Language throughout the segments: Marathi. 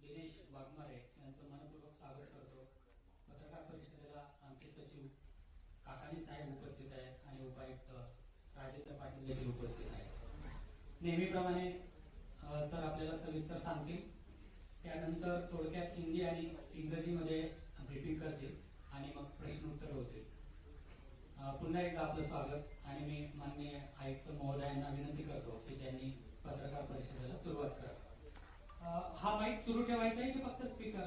दिनेश वाघमारे यांचं मनपूर्वक स्वागत करतो। पत्रकार परिषदेला आमचे सचिव काकानी साहेब उपस्थित आहेत आणि उपायुक्त राजेंद्र पाटील देखील उपस्थित आहेत। नेहमीप्रमाणे सर आपल्याला सविस्तर सांगतील, त्यानंतर थोडक्यात हिंदी आणि इंग्रजीमध्ये ब्रीफिंग करतील आणि मग प्रश्न उत्तर होतील। पुन्हा एकदा आपलं स्वागत आणि मी माननीय आयुक्त महोदयांना विनंती करतो की त्यांनी पत्रकार परिषदेला सुरुवात करावी। हा माईक सुरू ठेवायचा आहे की फक्त स्पीकर?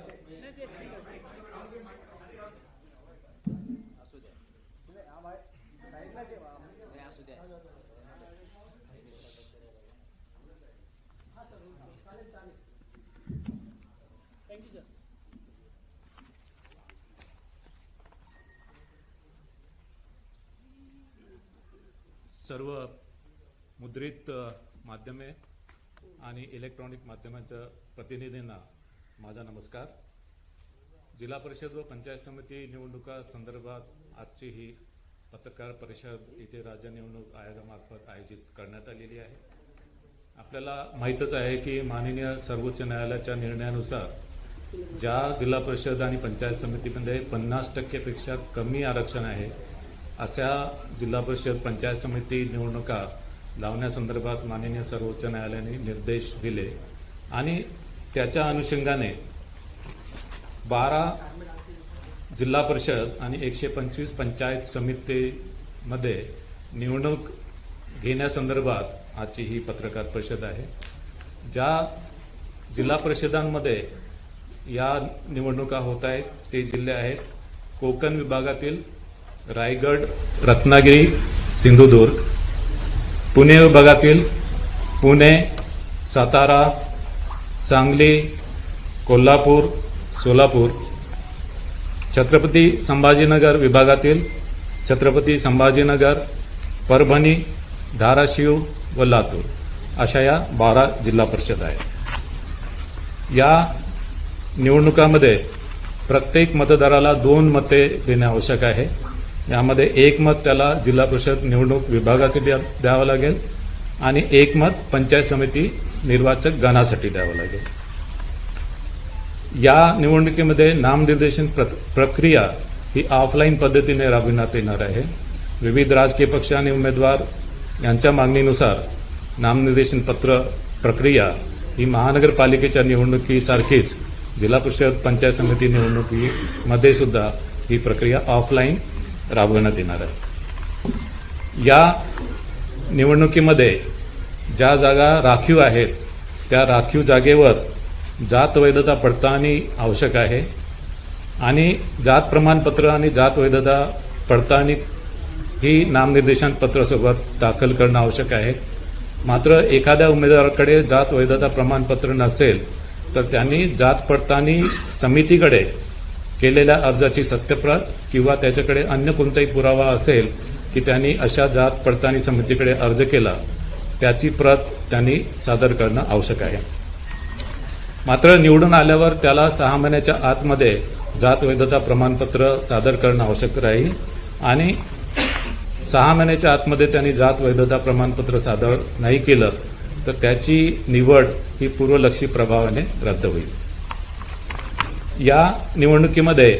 सर्व मुद्रित माध्यमे आणि इलेक्ट्रॉनिक माध्यमांच्या प्रतिनिधींना माझा नमस्कार। जिल्हा परिषद व पंचायत समिती निवडणुका संदर्भात आजची ही पत्रकार परिषद इथे राज्य निवडणूक आयोगामार्फत आयोजित करण्यात आलेली आहे। आपल्याला माहीतच आहे की माननीय सर्वोच्च न्यायालयाच्या निर्णयानुसार ज्या जिल्हा परिषद आणि पंचायत समितीमध्ये 50% पेक्षा कमी आरक्षण आहे अशा जिल्हा परिषद पंचायत समिती निवडणुका लावण्यासंदर्भात माननीय सर्वोच्च न्यायालयाने निर्देश दिले आणि त्याच्या अनुषंगाने 12 जिल्हा परिषद आणि 125 पंचायत समितीमध्ये निवडणूक घेण्यासंदर्भात आजची ही पत्रकार परिषद आहे। ज्या जिल्हा परिषदांमध्ये या निवडणुका होत आहेत ते जिल्हे आहेत कोकण विभागातील रायगड, रत्नागिरी, सिंधुदुर्ग, पुणे विभागातील पुणे, सातारा, सांगली, कोल्हापूर, सोलापूर, छत्रपती संभाजीनगर विभागातील छत्रपती संभाजीनगर, परभणी, धाराशिव व लातूर अशा या 12 जिल्हा परिषद आहेत। या निवडणुकामध्ये प्रत्येक मतदाराला 2 मते देणे आवश्यक आहे। यामध्ये 1 मत त्याला जिल्हा परिषद निवडणूक विभागासाठी द्यावं लागेल आणि 1 मत पंचायत समिती निर्वाचक गणासाठी द्यावं लागेल। या निवडणुकीमध्ये नामनिर्देशन प्रक्रिया ही ऑफलाईन पद्धतीने राबविण्यात येणार आहे। विविध राजकीय पक्ष आणि उमेदवार यांच्या मागणीनुसार नामनिर्देशन पत्र प्रक्रिया ही महानगरपालिकेच्या निवडणुकीसारखीच जिल्हा परिषद पंचायत समिती निवडणुकीमध्ये सुद्धा ही प्रक्रिया ऑफलाईन राबवण्यात येणार आहे। या निवडणुकीमध्ये ज्या जागा राखीव आहेत त्या राखीव जागेवर जात वैधता पडताळणी आवश्यक आहे आणि जात प्रमाणपत्र आणि जात वैधता पडताळणी ही नामनिर्देशन पत्रासोबत दाखल करणं आवश्यक आहे। मात्र एखाद्या उमेदवाराकडे जात वैधता प्रमाणपत्र नसेल तर त्यांनी जात पडताळणी समितीकडे केलेल्या अर्जाची सत्यप्रत किंवा त्याच्याकडे अन्य कोणताही पुरावा असेल की त्यांनी अशा जात पडताळणी समितीकडे अर्ज केला त्याची प्रत त्यांनी सादर करणं आवश्यक आहे। मात्र निवडून आल्यावर त्याला 6 महिन्याच्या आतमध्ये जात वैधता प्रमाणपत्र सादर करणं आवश्यक राहील आणि 6 महिन्याच्या आतमध्ये त्यांनी जात वैधता प्रमाणपत्र सादर नाही केलं तर त्याची निवड ही पूर्वलक्षी प्रभावाने रद्द होईल। या निवडणुकीमध्ये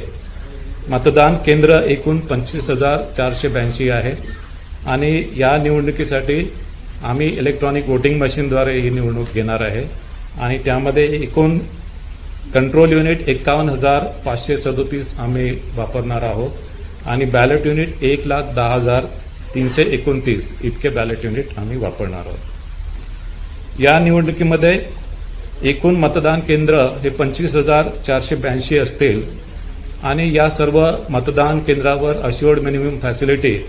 मतदान केंद्र एकूण 25,482 आहे आणि या निवडणुकीसाठी आम्ही इलेक्ट्रॉनिक वोटिंग मशीनद्वारे ही निवडणूक घेणार आहे आणि त्यामध्ये एकूण कंट्रोल युनिट 51,537 आम्ही वापरणार आहोत आणि बॅलेट युनिट 1,10,329 इतके बॅलेट युनिट आम्ही वापरणार आहोत। या निवडणुकीमध्ये एकूण मतदान केंद्र हे 25,482 असतील आणि या सर्व मतदान केंद्रावर अश्युअर्ड मिनिमम फॅसिलिटी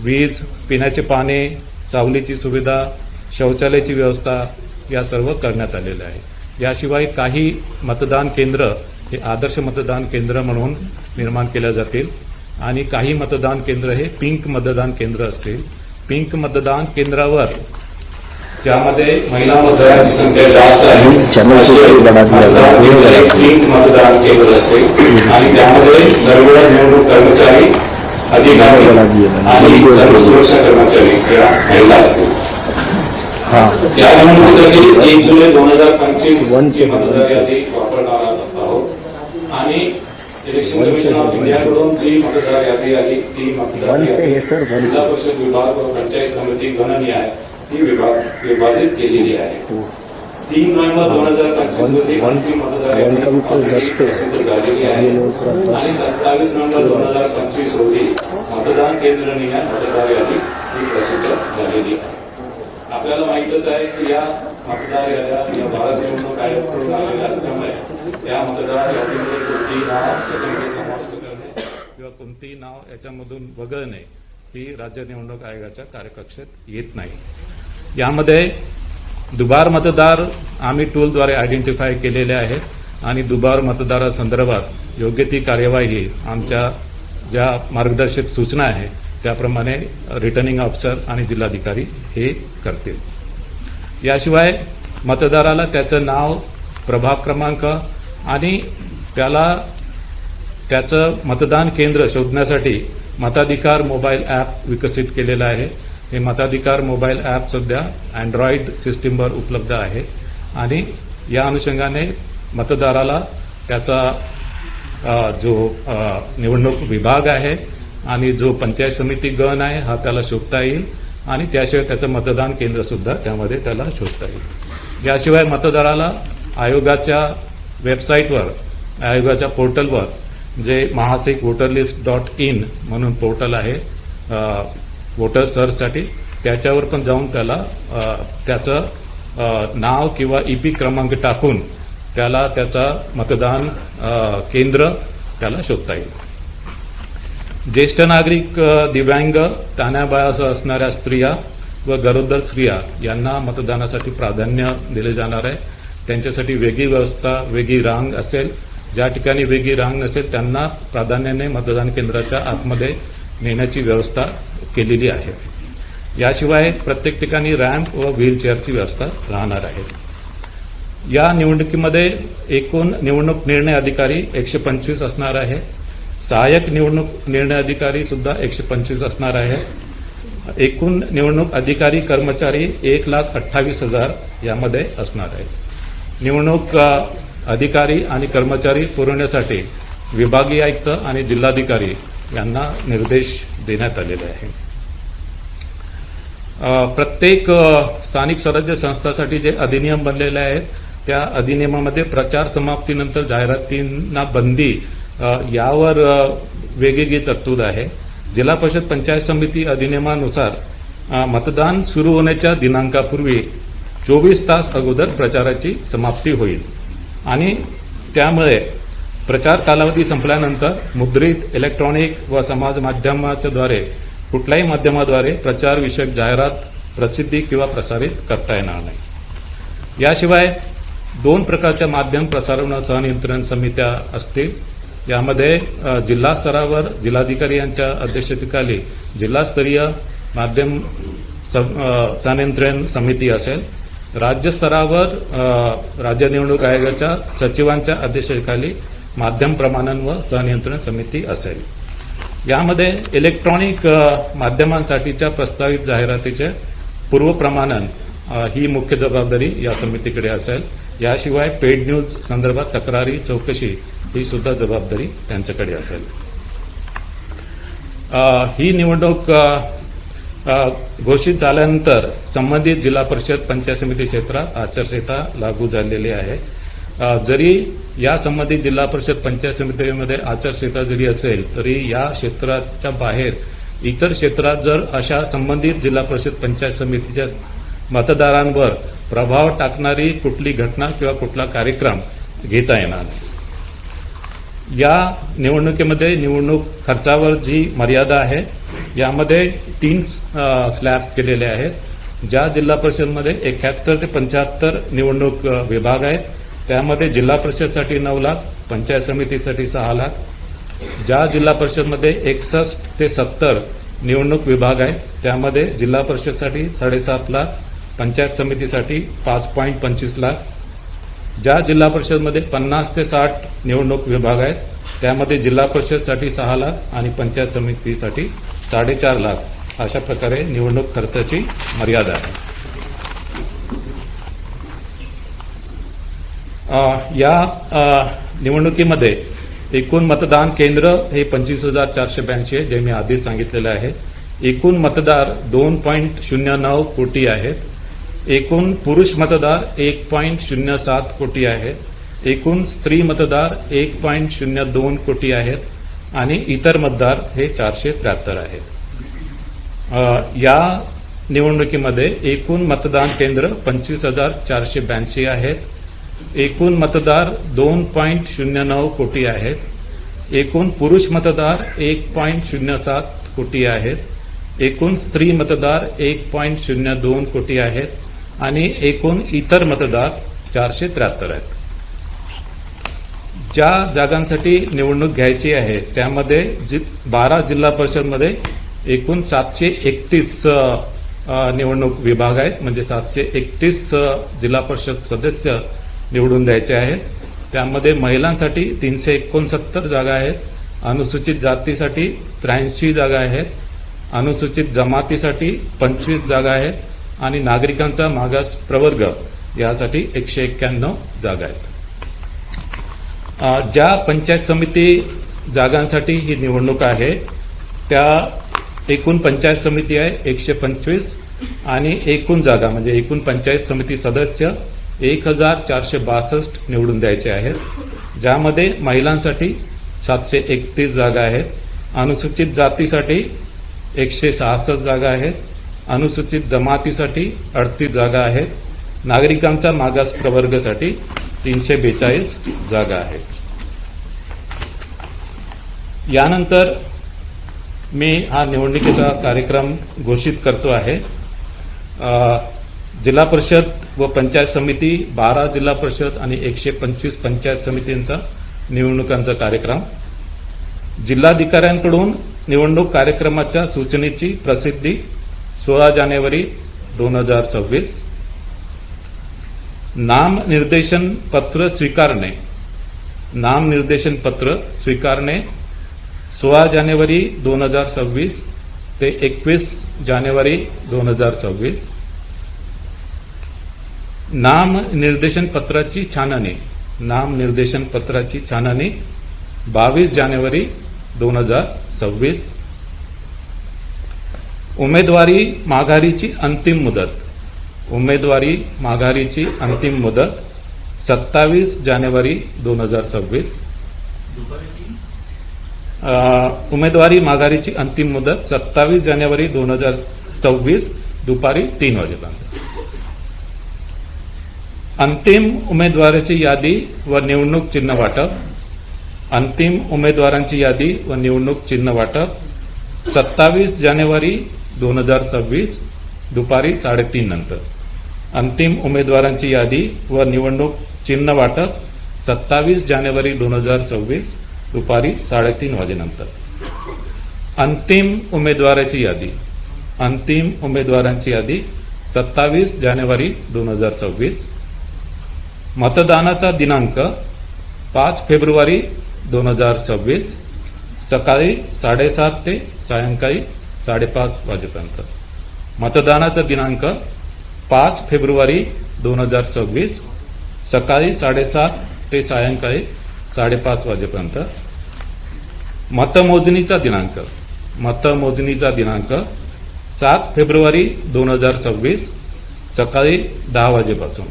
वीज, पिण्याचे पाणी, सावलीची सुविधा, शौचालयाची व्यवस्था या सर्व करण्यात आलेल्या आहे। याशिवाय काही मतदान केंद्र हे आदर्श मतदान केंद्र म्हणून निर्माण केल्या जातील आणि काही मतदान केंद्र हे पिंक मतदान केंद्र असतील। पिंक मतदान केंद्रावर ज्यामध्ये महिला मतदारांची संख्या जास्त आहे पिंक मतदान केंद्र असते आणि त्यामध्ये सर्व निवडणूक कर्मचारी, अधिकारी आणि सर्व सुरक्षा कर्मचारी या महिला असतील। या निवडणुकीसाठी 1 जुलै 2025 ची मतदार यादी वापरणार आहोत आणि इलेक्शन कमिशन ऑफ इंडियाकडून जी मतदार यादी आली ती मतदार यादी जिल्हा परिषद विभाग व पंचायत समिती गणनीय ही विभाजित केलेली आहे. 3 नोव्हेंबर 2025 रोजी अंतिम मतदार यादी प्रसिद्ध झालेली आहे आणि 27 नोव्हेंबर 2025 रोजी मतदान केंद्रनीय मतदार यादी ही प्रसिद्ध झालेली आहे. आपल्याला माहितच आहे की या मतदार याद्या या भारत निवडणूक आयोगाकडून आलेल्या असल्यामुळे या मतदार यादीमध्ये कोणतीही नाव याच्यामध्ये समाविष्ट करणे किंवा कोणतेही नाव याच्यामधून वगळणे ही राज्य निवडणूक आयोगाच्या कार्यकक्षेत येत नाही. यामध्ये दुबार मतदार आम्ही टूलद्वारे आयडेंटिफाय केलेले आहेत आणि दुबार मतदारासंदर्भात योग्य ती कार्यवाही आमच्या ज्या मार्गदर्शक सूचना आहेत त्याप्रमाणे रिटर्निंग ऑफिसर आणि जिल्हाधिकारी हे करतील. याशिवाय मतदाराला त्याचं नाव, प्रभाग क्रमांक आणि त्याला त्याचं मतदान केंद्र शोधण्यासाठी मताधिकार मोबाईल ॲप विकसित केलेलं आहे. हे मताधिकार मोबाईल ॲप सध्या अँड्रॉइड सिस्टीमवर उपलब्ध आहे आणि या अनुषंगाने मतदाराला त्याचा जो निवडणूक विभाग आहे आणि जो पंचायत समिती गण आहे हा त्याला शोधता येईल आणि त्याशिवाय त्याचं मतदान केंद्र सुद्धा त्यामध्ये त्याला शोधता येईल. याशिवाय मतदाराला आयोगाच्या वेबसाईटवर, आयोगाच्या पोर्टलवर जे महासिक वोटर लिस्ट .in म्हणून पोर्टल आहे वोटर सर्चसाठी, त्याच्यावर पण जाऊन त्याला त्याचं नाव किंवा ईपी क्रमांक टाकून त्याला त्याचा मतदान केंद्र त्याला शोधता येईल. ज्येष्ठ नागरिक, दिव्यांग, तान्याबाळासह असणाऱ्या स्त्रिया व गरोदर स्त्रिया यांना मतदानासाठी प्राधान्य दिले जाणार आहे. त्यांच्यासाठी वेगळी व्यवस्था, वेगळी रांग असेल. ज्या ठिकाणी वेगळी रांग नसेल त्यांना प्राधान्याने मतदान केंद्राच्या आतमध्ये नेण्याची व्यवस्था केलेली आहे. याशिवाय प्रत्येक ठिकाणी रॅम्प व व्हीलचेअरची व्यवस्था राहणार आहे. या निवडणुकीमध्ये एकूण निवडणूक निर्णय अधिकारी 125 असणार आहे. सहाय्यक निवडणूक निर्णय अधिकारी सुद्धा 125 असणार आहे. एकूण निवडणूक अधिकारी कर्मचारी 1,28,000 यामध्ये असणार आहेत. निवडणूक अधिकारी आणि कर्मचारी पुरवण्यासाठी विभागीय आयुक्त आणि जिल्हाधिकारी यांना निर्देश देण्यात आलेले आहे. प्रत्येक स्थानिक स्वराज्य संस्थांसाठी जे अधिनियम बनलेले आहेत त्या अधिनियमामध्ये प्रचार समाप्तीनंतर जाहिरातींना बंदी यावर वेगवेगळी तरतूद आहे. जिल्हा परिषद पंचायत समिती अधिनियमानुसार मतदान सुरू होण्याच्या दिनांकापूर्वी 24 तास अगोदर प्रचाराची समाप्ती होईल आणि त्यामुळे प्रचार कालावधी संपल्यानंतर मुद्रित, इलेक्ट्रॉनिक व समाज माध्यमाच्या द्वारे कुठल्याही माध्यमाद्वारे प्रचार विषयक जाहिरात प्रसिद्धी किंवा प्रसारित करता येणार नाही. याशिवाय 2 प्रकारच्या माध्यम प्रसारण सहनियंत्रण समित्या असतील. यामध्ये जिल्हा स्तरावर जिल्हाधिकारी यांच्या अध्यक्षतेखाली जिल्हास्तरीय माध्यम सहनियंत्रण समिती असेल. राज्य स्तरावर राज्य निवडणूक आयोगाच्या सचिवांच्या अध्यक्षतेखाली माध्यम प्रमाणन व सहनियंत्रण समिती असेल. यामध्ये इलेक्ट्रॉनिक माध्यमांसाठीच्या प्रस्तावित जाहिरातीचे पूर्वप्रमाणन ही मुख्य जबाबदारी या समितीकडे असेल. याशिवाय पेड न्यूज संदर्भात तक्रारी, चौकशी ही सुद्धा जबाबदारी त्यांच्याकडे असेल. ही निवडणूक घोषित झाल्यानंतर संबंधित जिल्हा परिषद पंचायत समिती क्षेत्रात आचारसंहिता लागू झालेली आहे. जरी या संबंधित जिल्हा परिषद पंचायत समितीमध्ये आचारसंहिता जरी असेल तरी या क्षेत्राच्या बाहेर इतर क्षेत्रात जर अशा संबंधित जिल्हा परिषद पंचायत समितीच्या मतदारांवर प्रभाव टाकणारी कुठली घटना किंवा कुठला कार्यक्रम घेता येणार नाही. या निवडणुकीमध्ये निवडणूक खर्चावर जी मर्यादा आहे यामध्ये 3 स्लॅब्स केलेले आहेत. ज्या जिल्हा परिषदमध्ये 71 ते 75 निवडणूक विभाग आहेत त्यामध्ये जिल्हा परिषदसाठी 9 लाख, पंचायत समितीसाठी 6 लाख. ज्या जिल्हा परिषदमध्ये 61 ते 70 निवडणूक विभाग आहेत त्यामध्ये जिल्हा परिषदसाठी 7.5 लाख, पंचायत समितीसाठी 5.25 लाख. ज्या जिल्हा परिषदमध्ये 50 ते 60 निवडणूक विभाग आहेत त्यामध्ये जिल्हा परिषदसाठी 6 लाख आणि पंचायत समितीसाठी 4.5 लाख अशा प्रकारे निवडणूक खर्चाची मर्यादा आहे. या निवडणुकीमध्ये एकूण मतदान केंद्र हे 25,482 आहे, जे मी आधीच सांगितलेलं आहे. एकूण मतदार 2.09 कोटी आहेत. एकूण पुरुष मतदार 1.07 कोटी आहेत. एकूण स्त्री मतदार 1.02 कोटी आहेत आणि इतर मतदार हे 473 आहेत. या निवडणुकीमध्ये एकूण मतदान केंद्र 25,482 आहेत. एकूण मतदार 2.09 कोटी आहेत. एकूण पुरुष मतदार 1.07 कोटी आहेत. एकूण स्त्री मतदार 1.02 कोटी आहेत आणि एकूण इतर मतदार 473 आहेत. ज्या जागांसाठी निवडणूक घ्यायची आहे त्यामध्ये 12 जिल्हा परिषदमध्ये एकूण 731 निवडणूक विभाग आहेत, म्हणजे 731 जिल्हा परिषद सदस्य निवडून द्यायचे आहेत. त्यामध्ये महिलांसाठी 369 जागा आहेत. अनुसूचित जातीसाठी 83 जागा आहेत. अनुसूचित जमातीसाठी 25 जागा आहेत आणि नागरिकांचा मागास प्रवर्ग यासाठी 191 जागा आहेत. ज्या पंचायत समिती जागांसाठी ही निवडणूक आहे त्या एकूण पंचायत समिती आहे 125 आणि एकूण जागा म्हणजे एकूण पंचायत समिती सदस्य 1,462 निवडून द्यायचे आहेत. ज्यामध्ये महिलांसाठी 731 जागा आहेत. अनुसूचित जातीसाठी 166 जागा आहेत. अनुसूचित जमातीसाठी 38 जागा आहेत. नागरिकांचा मागास प्रवर्गासाठी 342 जागा आहेत. यानंतर मी हा निवडणुकीचा कार्यक्रम घोषित करतो आहे. जिल्हा परिषद व पंचायत समिती 12 जिल्हा परिषद आणि 125 पंचायत समितींचा निवडणुकांचा कार्यक्रम. जिल्हाधिकाऱ्यांकडून निवडणूक कार्यक्रमाच्या सूचनेची प्रसिद्धी 16 जानेवारी 2026. नामनिर्देशन पत्र स्वीकारणे. नामनिर्देशन पत्र स्वीकारणे 16 जानेवारी 2026 ते 21 जानेवारी 2026. नामनिर्देशन पत्राची छाननी. नामनिर्देशन पत्राची छाननी 22 जानेवारी 2026. उमेदवारी माघारीची अंतिम मुदत. उमेदवारी माघारीची अंतिम मुदत 27 जानेवारी 2026. उमेदवारी माघारीची अंतिम मुदत 27 जानेवारी 2026 दुपारी 3 वाजेपर्यंत. अंतिम उमेदवाराची यादी व निवडणूक चिन्ह वाटप. अंतिम उमेदवारांची यादी व निवडणूक चिन्ह वाटप 27 जानेवारी 2026 दुपारी 3:30 नंतर. अंतिम उमेदवारांची यादी व निवडणूक चिन्ह वाटप 27 जानेवारी 2026 दुपारी 3:30 वाजेनंतर. अंतिम उमेदवाराची यादी. अंतिम उमेदवारांची यादी 27 जानेवारी 2026. मतदानाचा दिनांक 5 फेब्रुवारी 2026 सकाळी 7:30 ते सायंकाळी 5:30 वाजेपर्यंत. मतदानाचा दिनांक 5 फेब्रुवारी 2026 सकाळी 7:30 ते सायंकाळी 5:30 वाजेपर्यंत. मतमोजणीचा दिनांक. मतमोजणीचा दिनांक 7 फेब्रुवारी 2026 सकाळी 10 वाजेपासून.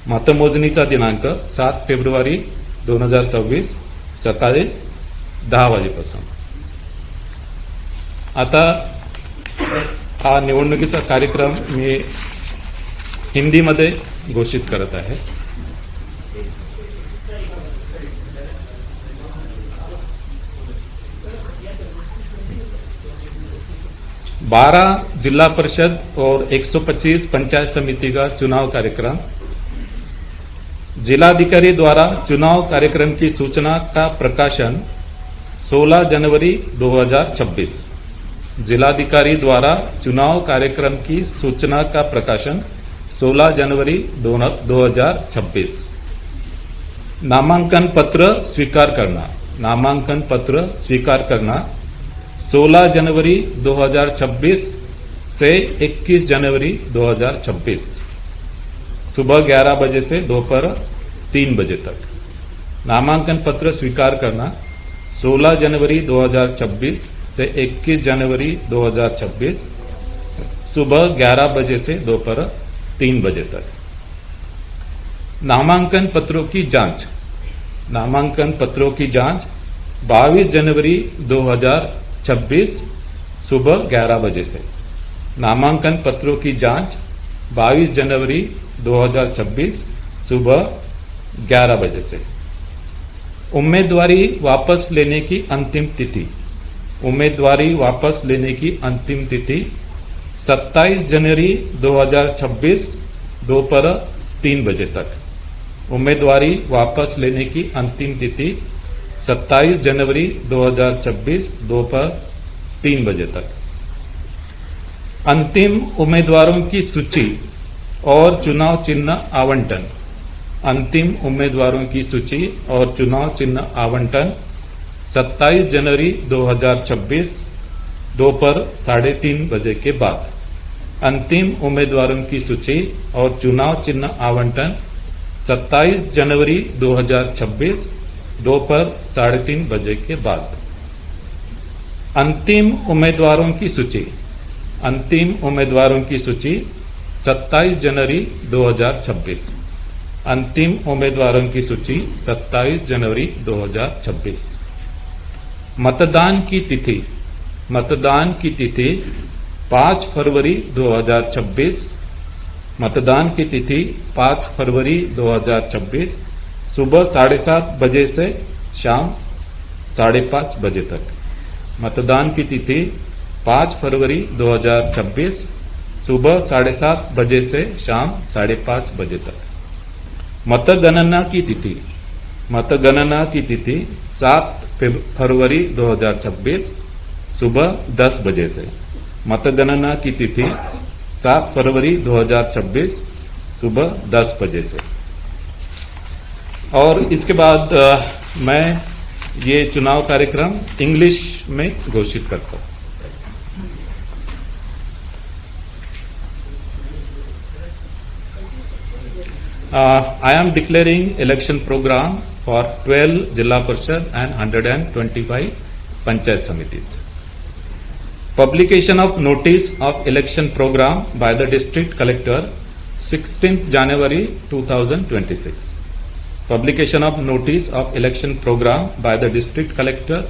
मतमोजणीचा दिनांक 7 फेब्रुवारी 2026 सकाळी 10 वाजेपासून. आता हा निवडणुकीचा कार्यक्रम मी हिंदीमध्ये घोषित करत आहे. बारह जिला परिषद और 125 पंचायत समिति का चुनाव कार्यक्रम. जिलाधिकारी द्वारा चुनाव कार्यक्रम की सूचना का प्रकाशन 16 जनवरी 2026. जिलाधिकारी द्वारा चुनाव कार्यक्रम की सूचना का प्रकाशन 16 जनवरी 2026. नामांकन पत्र स्वीकार करना. नामांकन पत्र स्वीकार करना 16 जनवरी 2026 से 21 जनवरी 2026 सुबह 11 बजे से दोपहर 3 बजे तक। नामांकन पत्र स्वीकार करना 16 जनवरी 2026 से 21 जनवरी 2026 सुबह 11 बजे से दोपहर 3 बजे तक। नामांकन पत्रों की जांच 22 जनवरी 2026 सुबह 11 बजे से। नामांकन पत्रों की जांच 22 जनवरी 2026 सुबह 11 बजे से। उम्मीदवारी वापस लेने की अंतिम तिथि 27 जनवरी 2026 दोपहर 3 बजे तक। उम्मीदवारी वापस लेने की अंतिम तिथि 27 जनवरी 2026 दोपहर 3 बजे तक। अंतिम उम्मीदवारों की सूची और चुनाव चिन्ह आवंटन 27 जनवरी 2026 दोपहर 3:30 बजे के बाद। अंतिम उम्मीदवारों की सूची और चुनाव चिन्ह आवंटन 27 जनवरी 2026 दोपहर 3:30 बजे के बाद। अंतिम उम्मीदवारों की सूची 27 जनवरी 2026। अंतिम उम्मीदवारों की सूची 27 जनवरी 2026। मतदान की तिथि 5 फरवरी 2026। मतदान की तिथि 5 फरवरी 2026 सुबह 7:30 बजे से शाम 5:30 बजे तक। मतदान की तिथि 5 फरवरी 2026 सुबह 7:30 बजे से शाम 5:30 बजे तक। मतगणना की तिथि 7 फरवरी 2026 सुबह 10 बजे से। मतगणना की तिथि 7 फरवरी 2026 सुबह 10 बजे से। और इसके बाद मैं ये चुनाव कार्यक्रम इंग्लिश में घोषित करता हूं। I am declaring election program for 12 Jilla Parishad and 125 Panchayat Samitis. Publication of notice of election program by the district collector 16th January 2026. Publication of notice of election program by the district collector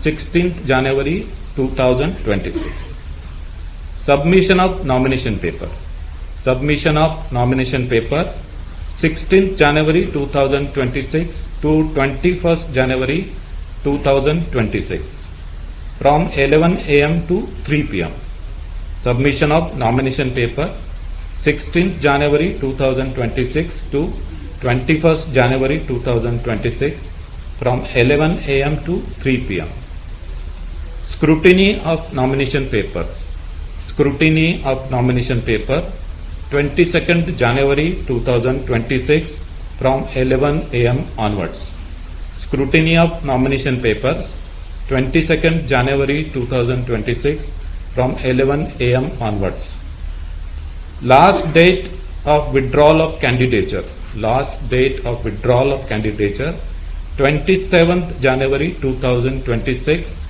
16th January 2026. Submission of nomination paper. Submission of nomination paper 16th January 2026 to 21st January 2026 from 11 a.m. to 3 p.m. Submission of nomination paper 16th January 2026 to 21st January 2026 from 11 a.m. to 3 p.m. Scrutiny of nomination papers. Scrutiny of nomination paper 22nd January 2026 from 11 a.m. onwards. Scrutiny of nomination papers 22nd January 2026 from 11 a.m. onwards. Last date of withdrawal of candidature. Last date of withdrawal of candidature 27th January 2026.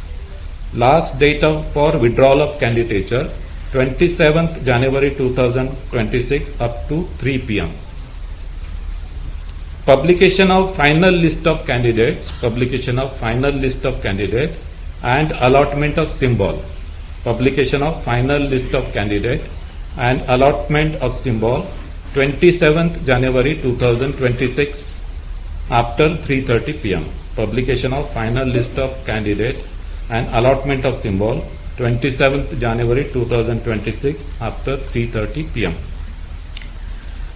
Last date for withdrawal of candidature 27th January 2026 up to 3 p.m. Publication of final list of candidates. Publication of final list of candidates and allotment of symbol. Publication of final list of candidate and allotment of symbol 27th January 2026 after 3:30 p.m. Publication of final list of candidate and allotment of symbol 27th January 2026 after 3:30 p.m.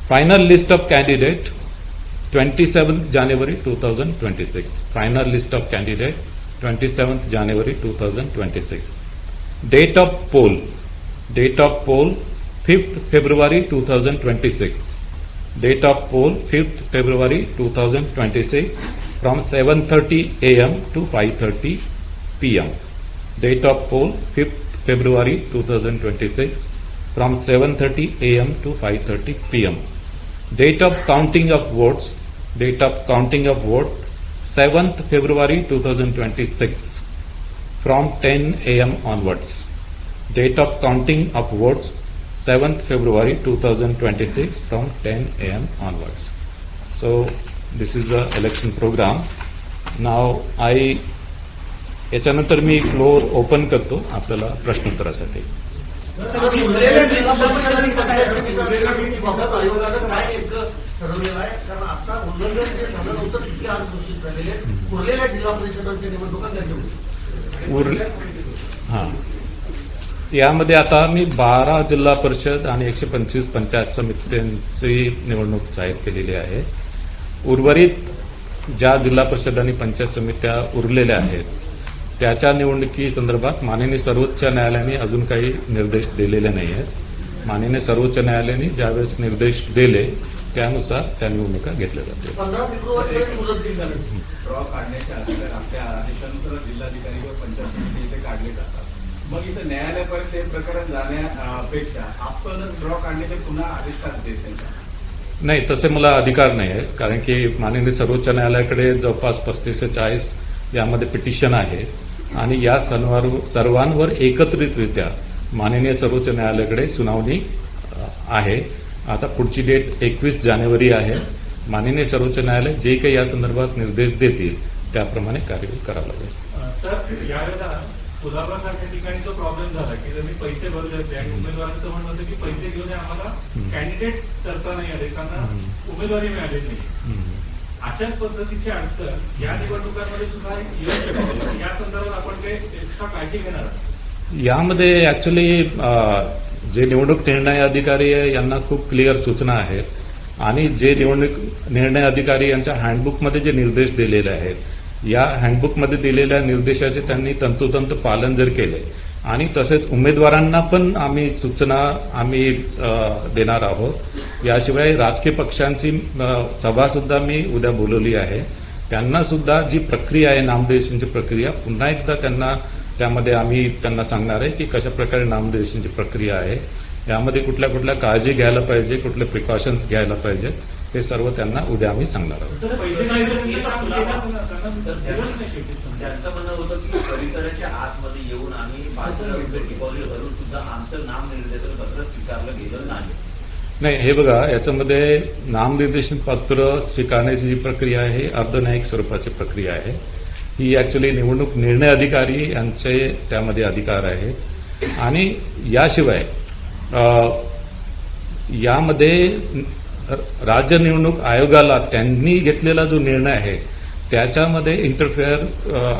Final list of candidate 27th January 2026. Final list of candidate 27th January 2026. Date of poll. Date of poll 5th February 2026. Date of poll 5th February 2026 from 7:30 a.m. to 5:30 p.m. Date of poll 5th February 2026 from 7:30 a.m. to 5:30 p.m. Date of counting of votes Date of counting of vote 7th February 2026 from 10 a.m. onwards. Date of counting of votes 7th February 2026 from 10 a.m. onwards. So this is the election program. Now याच्यानंतर मी फ्लोर ओपन करतो आपल्याला प्रश्नोत्तरासाठी. उरलेल्या जिल्हा परिषद आणि पंचायत समितीबाबत आयोगानं काय नेमकं ठरवलेलं आहे? कारण आता उल्लंघन जे झालं नव्हतं तितके आज घोषित झालेले उरलेल्या जिल्हा परिषदांच्या निवडणुका कधी होतील? हां, यामध्ये आता मी 12 जिल्हा परिषद आणि 125 पंचायत समित्यांची निवडणूक जाहीर केलेली आहे. उर्वरित ज्या जिल्हा परिषद आणि पंचायत समित्या उरलेल्या आहेत त्याच्या निवडणुकी संदर्भात माननीय सर्वोच्च न्यायालयाने अजून काही निर्देश दिलेले नाही आहेत. माननीय सर्वोच्च न्यायालयाने ज्यावेळेस निर्देश दिले त्यानुसार त्या निवडणुका घेतल्या जातील. 15 फेब्रुवारीपर्यंत मुदत दिली झाली. ड्रॉ काढण्याच्या अधिकार आपल्या आदेशानुसार जिल्हाधिकारी व पंचायत समिती इथे काढले जातात. मग इथं न्यायालयापर्यंत हे प्रकरण जाण्यापेक्षा आपण ड्रॉ काढण्याचे पुन्हा आदेश का देतील का? नाही, तसे मला अधिकार नाही आहे. कारण की माननीय सर्वोच्च न्यायालयाकडे जवळपास 35 ते 40 यामध्ये पिटिशन आहे आणि या सर्वांवर एकत्रितरित्या माननीय सर्वोच्च न्यायालयाकडे सुनावणी आहे. आता पुढची डेट 21 जानेवारी आहे. माननीय सर्वोच्च न्यायालय जे काही या संदर्भात निर्देश देतील त्याप्रमाणे कार्यवाही करावं लागेल. सर, यावेळेला कोल्हापूरसारख्या ठिकाणी जो प्रॉब्लेम झाला की जर मी पैसे भरले होते आणि उमेदवारांचं म्हणणं होतं की पैसे घेऊन आम्हाला कॅन्डिडेट करता नाही आले, त्यांना उमेदवारी मिळाली नाही. अशाच पद्धतीची अडचण या निवडणुकांमध्ये सुद्धा येऊ शकते. या संदर्भात आपण काही एक्स्ट्रा काळजी घेणार आहात? यामध्ये ऍक्च्युली जे निवडणूक निर्णय अधिकारी आहे यांना खूप क्लिअर सूचना आहेत आणि जे निवडणूक निर्णय अधिकारी यांच्या हँडबुकमध्ये जे निर्देश दिलेले आहेत या हँडबुकमध्ये दिलेल्या निर्देशाचे त्यांनी तंतोतंत पालन जर केले आणि तसेच उमेदवारांना पण आम्ही सूचना देणार आहोत. याशिवाय राजकीय पक्षांची सभा सुद्धा मी उद्या बोलवली आहे. त्यांना सुद्धा जी प्रक्रिया आहे नामनिर्देशनची प्रक्रिया पुन्हा एकदा त्यामध्ये आम्ही त्यांना सांगणार आहे की कशा प्रकारे नामनिर्देशनची प्रक्रिया आहे, यामध्ये कुठल्या कुठल्या काळजी घ्यायला पाहिजे, कुठले प्रिकॉशन्स घ्यायला पाहिजे, हे सर्व त्यांना उद्या आम्ही सांगणार आहोत. त्यांचं म्हणणं होतं की परिसराच्या आतमध्ये येऊन आम्ही डिपॉझिट भरून सुद्धा आमचं नामनिर्देशन पत्र स्वीकारलं गेलं नाही. हे बघा, याच्यामध्ये नामनिर्देशन पत्र स्वीकारण्याची जी प्रक्रिया आहे अर्धन्यायिक स्वरूपाची प्रक्रिया आहे. ही ऍक्च्युली निवडणूक निर्णय अधिकारी यांचे त्यामध्ये अधिकार आहे आणि याशिवाय यामध्ये राज्य निवडणूक आयोगाला त्यांनी घेतलेला जो निर्णय आहे त्याच्यामध्ये इंटरफेअर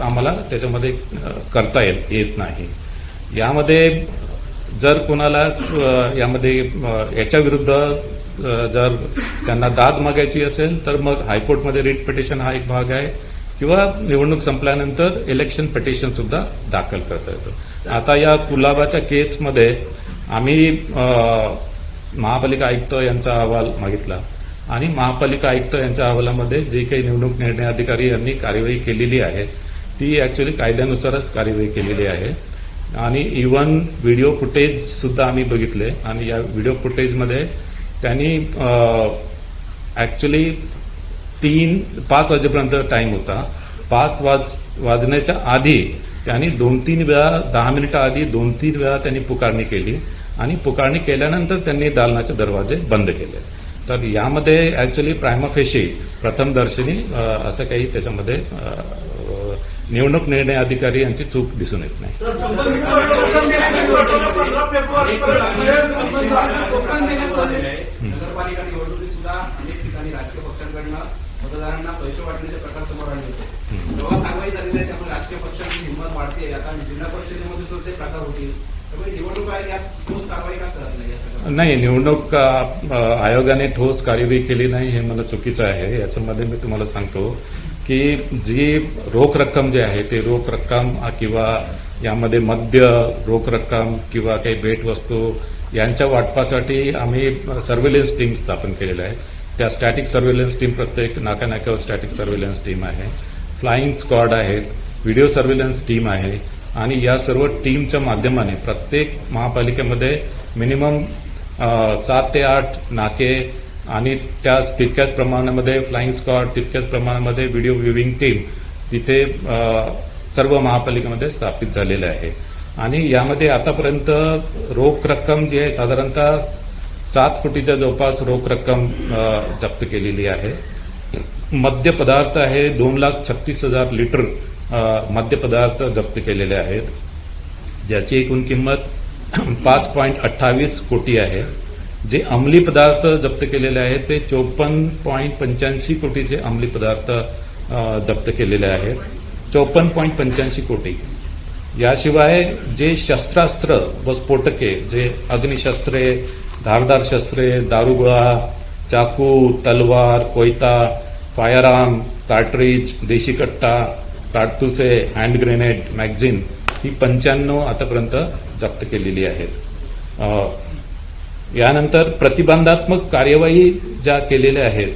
आम्हाला त्याच्यामध्ये करता येत नाही. यामध्ये जर कोणाला यामध्ये याच्या विरुद्ध जर त्यांना दाद मागायची असेल तर मग हायकोर्टमध्ये रिट पिटिशन हा एक भाग आहे किंवा निवडणूक संपल्यानंतर इलेक्शन पिटिशन सुद्धा दाखल करता येतं. आता या कुलाबाच्या केसमध्ये आम्ही महापालिका आयुक्त यांचा अहवाल मागितला आणि महापालिका आयुक्त यांच्या अहवालामध्ये जे काही निवडणूक निर्णय अधिकारी यांनी कार्यवाही केलेली आहे ती ऍक्च्युअली कायद्यानुसारच कार्यवाही केलेली आहे आणि इव्हन व्हिडिओ फुटेज सुद्धा आम्ही बघितले आणि या व्हिडिओ फुटेजमध्ये त्यांनी ऍक्च्युअली 5 वाजेपर्यंत टाइम होता. 5 वाजण्याच्या आधी त्यांनी 2-3 वेळा 10 मिनिटं आधी 2-3 वेळा त्यांनी पुकारणी केली आणि पुकारणी केल्यानंतर त्यांनी दालनाचे दरवाजे बंद केले. तर यामध्ये ऍक्च्युअली प्रायमा फेशी प्रथमदर्शनी असं काही त्याच्यामध्ये निवडणूक निर्णय अधिकारी यांची चूक दिसून येत नाही. नगरपालिका निवडणुकीत सुद्धा अनेक ठिकाणी राजकीय पक्षांकडनं मतदारांना पैसे वाटण्याचे प्रकार समोर आले होते. जेव्हा कारवाई झालेली आहे त्यामुळे राजकीय पक्षांची हिंमत वाढते. आता जिल्हा परिषदेमध्ये सुद्धा ते प्रकार होतील. त्यामुळे निवडणूक आयोग यात ठोस कारवाई का करत नाही? निवडणूक आयोगाने ठोस कार्यवाही केली नाही हे मला चुकीचं आहे. याच्यामध्ये मी तुम्हाला सांगतो की जी रोख रक्कम जे आहे ते रोख रक्कम किंवा यामध्ये मद्य रोख रक्कम किंवा काही भेटवस्तू यांच्या वाटपासाठी आम्ही सर्व्हेलन्स टीम स्थापन केलेल्या आहे. त्या स्टॅटिक सर्व्हेलन्स टीम प्रत्येक नाक्यानाक्यावर स्टॅटिक सर्व्हेलन्स टीम आहे, फ्लाईंग स्क्वॉड आहेत, व्हिडिओ सर्व्हेलन्स टीम आहे आणि या सर्व टीमच्या माध्यमाने प्रत्येक महापालिकेमध्ये मिनिमम 7 ते 8 नाके आणि तितक्याच प्रमाणामध्ये फ्लाइंग स्क्वॉड, तितक्याच प्रमाणामध्ये व्हिडिओ व्ह्यूविंग टीम तिथे सर्व महापालिकेमध्ये स्थापित झालेले आहे. आणि यामध्ये आतापर्यंत रोख रक्कम जी आहे साधारणतः 7 कोटीच्या जवळपास रोख रक्कम जप्त केलेली आहे. मद्य पदार्थ आहे 2,36,000 लिटर मद्य पदार्थ जप्त केलेले आहेत, ज्याची एकूण किंमत 5.28 कोटी आहे. जे अंमली पदार्थ जप्त केलेले आहेत ते 54.85 कोटीचे अंमली पदार्थ जप्त केलेले आहेत. 54.85 कोटी. याशिवाय जे शस्त्रास्त्र व स्फोटके, जे अग्निशस्त्रे, धारदार शस्त्रे, दारुगोळा, चाकू, तलवार, कोयता, फायरआर्म, कार्ट्रीज, देशी कट्टा, काडतुसे, हँड ग्रेनेड, मॅगझिन ही 95 आतापर्यंत जप्त केलेली आहेत. यानंतर प्रतिबंधात्मक कार्यवाही ज्या केलेल्या आहेत,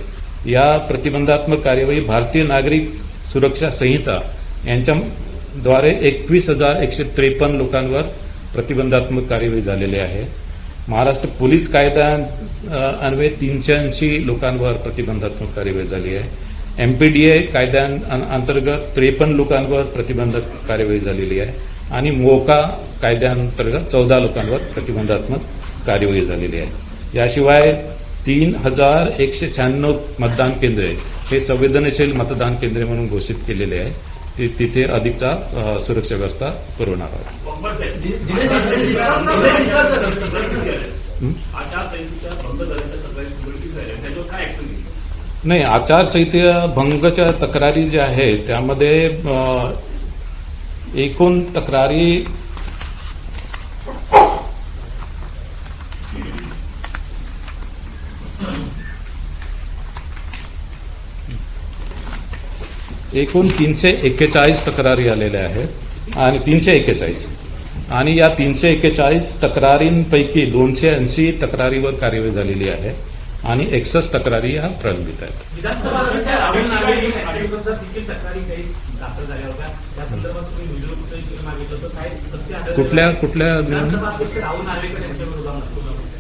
या प्रतिबंधात्मक कार्यवाही भारतीय नागरिक सुरक्षा संहिता यांच्याद्वारे 21,153 लोकांवर प्रतिबंधात्मक कार्यवाही झालेली आहे. महाराष्ट्र पोलीस कायदा अन्वये 380 लोकांवर प्रतिबंधात्मक कार्यवाही झाली आहे. एमपीडीए कायद्यांतर्गत 53 लोकांवर प्रतिबंधात्मक कार्यवाही झालेली आहे आणि मोका कायद्यांतर्गत 14 लोकांवर प्रतिबंधात्मक कार्यवाही झालेली आहे. याशिवाय 3,196 मतदान केंद्रे हे संवेदनशील मतदान केंद्रे म्हणून घोषित केलेले आहे. तिथे अधिकचा सुरक्षा व्यवस्था पुरवणार आहोत. नाही, आचारसंहिते भंगच्या तक्रारी ज्या आहेत त्यामध्ये एकूण तक्रारी एकूण 341 तक्रारी आलेल्या आहेत आणि 341 आणि या 341 तक्रारींपैकी 280 तक्रारीवर कार्यवाही झालेली आहे आणि 61 तक्रारी या प्रलंबित आहेत. विधानसभा राहुल नार्वेकर तिची तक्रारी काही दाखल झाल्या होत्या, त्या संदर्भात तुम्ही व्हिडिओ फुटेज मागितलं तर काय कुठल्या राहुल नार्वेकर यांच्या विरोधात?